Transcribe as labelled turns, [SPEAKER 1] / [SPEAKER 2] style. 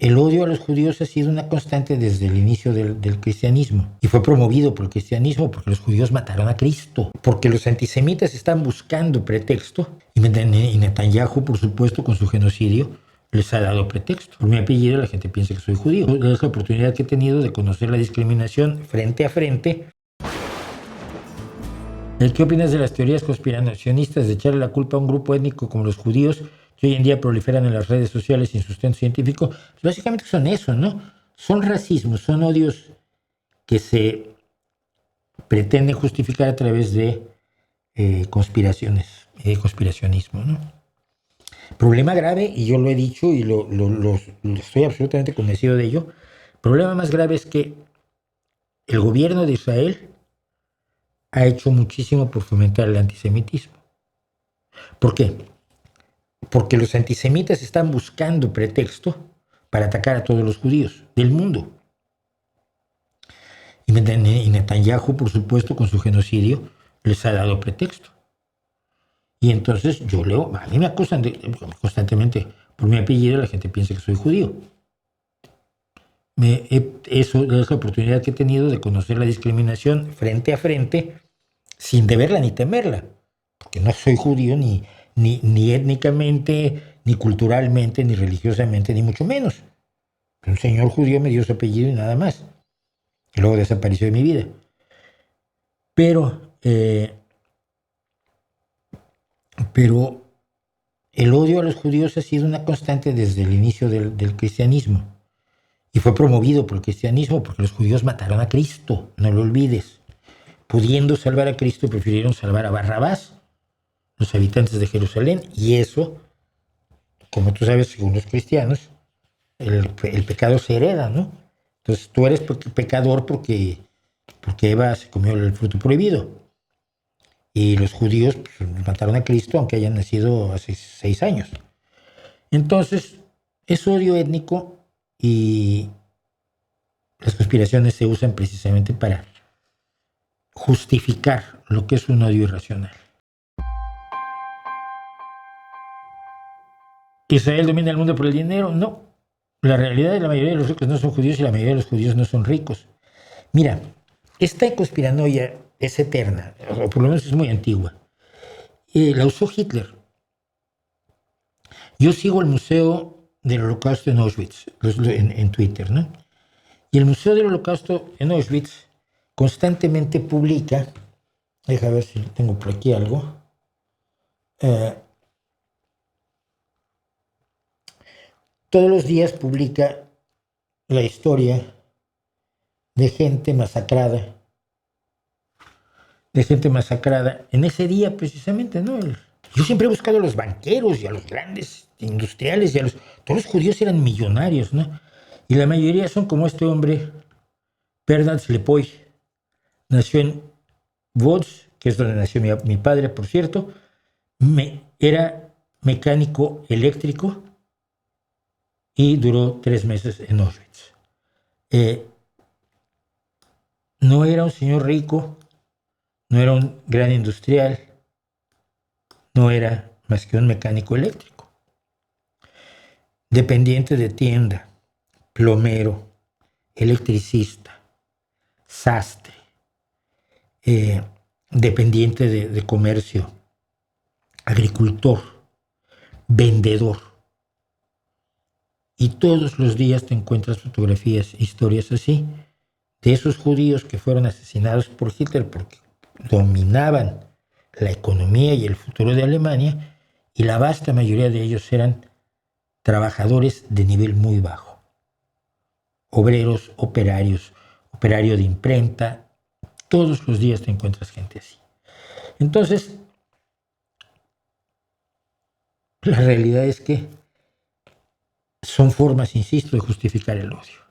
[SPEAKER 1] El odio a los judíos ha sido una constante desde el inicio del cristianismo y fue promovido por el cristianismo porque los judíos mataron a Cristo, porque los antisemitas están buscando pretexto y Netanyahu, por supuesto, con su genocidio, les ha dado pretexto. Por mi apellido la gente piensa que soy judío. Es la oportunidad que he tenido de conocer la discriminación frente a frente. ¿Qué opinas de las teorías conspiracionistas de echarle la culpa a un grupo étnico como los judíos que hoy en día proliferan en las redes sociales sin sustento científico? Pues básicamente son eso, ¿no? Son racismos, son odios que se pretenden justificar a través de conspiraciones, conspiracionismo, ¿no? Problema grave, y yo lo he dicho y lo estoy absolutamente convencido de ello, el problema más grave es que el gobierno de Israel ha hecho muchísimo por fomentar el antisemitismo. ¿Por qué? Porque los antisemitas están buscando pretexto para atacar a todos los judíos del mundo. Y Netanyahu, por supuesto, con su genocidio, les ha dado pretexto. Y entonces yo leo, a mí me acusan constantemente, por mi apellido la gente piensa que soy judío. Eso es la oportunidad que he tenido de conocer la discriminación frente a frente, sin deberla ni temerla, porque no soy judío ni étnicamente, ni culturalmente, ni religiosamente, ni mucho menos. Un señor judío me dio su apellido y nada más. Y luego desapareció de mi vida. Pero el odio a los judíos ha sido una constante desde el inicio del cristianismo. Y fue promovido por el cristianismo porque los judíos mataron a Cristo, no lo olvides. Pudiendo salvar a Cristo, prefirieron salvar a Barrabás, los habitantes de Jerusalén, y eso, como tú sabes, según los cristianos, el pecado se hereda, ¿no? Entonces tú eres pecador porque Eva se comió el fruto prohibido. Y los judíos pues, mataron a Cristo, aunque hayan nacido hace 6 años. Entonces, es odio étnico y las conspiraciones se usan precisamente para justificar lo que es un odio irracional. ¿Israel domina el mundo por el dinero? No. La realidad es que la mayoría de los ricos no son judíos y la mayoría de los judíos no son ricos. Mira, esta conspiranoia es eterna, o por lo menos es muy antigua. La usó Hitler. Yo sigo el Museo del Holocausto en Auschwitz en Twitter, ¿no? Y el Museo del Holocausto en Auschwitz constantemente publica, deja ver si tengo por aquí algo, todos los días publica la historia de gente masacrada en ese día precisamente, ¿no? Yo siempre he buscado a los banqueros y a los grandes industriales todos los judíos eran millonarios, ¿no? Y la mayoría son como este hombre, Bernard Slepoy. Nació en Łódź, que es donde nació mi padre, por cierto. Era mecánico eléctrico y duró 3 meses en Auschwitz. No era un señor rico, no era un gran industrial, no era más que un mecánico eléctrico. Dependiente de tienda, plomero, electricista, sastre, dependiente de comercio, agricultor, vendedor. Y todos los días te encuentras fotografías, historias así, de esos judíos que fueron asesinados por Hitler porque dominaban la economía y el futuro de Alemania, y la vasta mayoría de ellos eran trabajadores de nivel muy bajo. Obreros, operarios, operario de imprenta, todos los días te encuentras gente así. Entonces, la realidad es que son formas, insisto, de justificar el odio.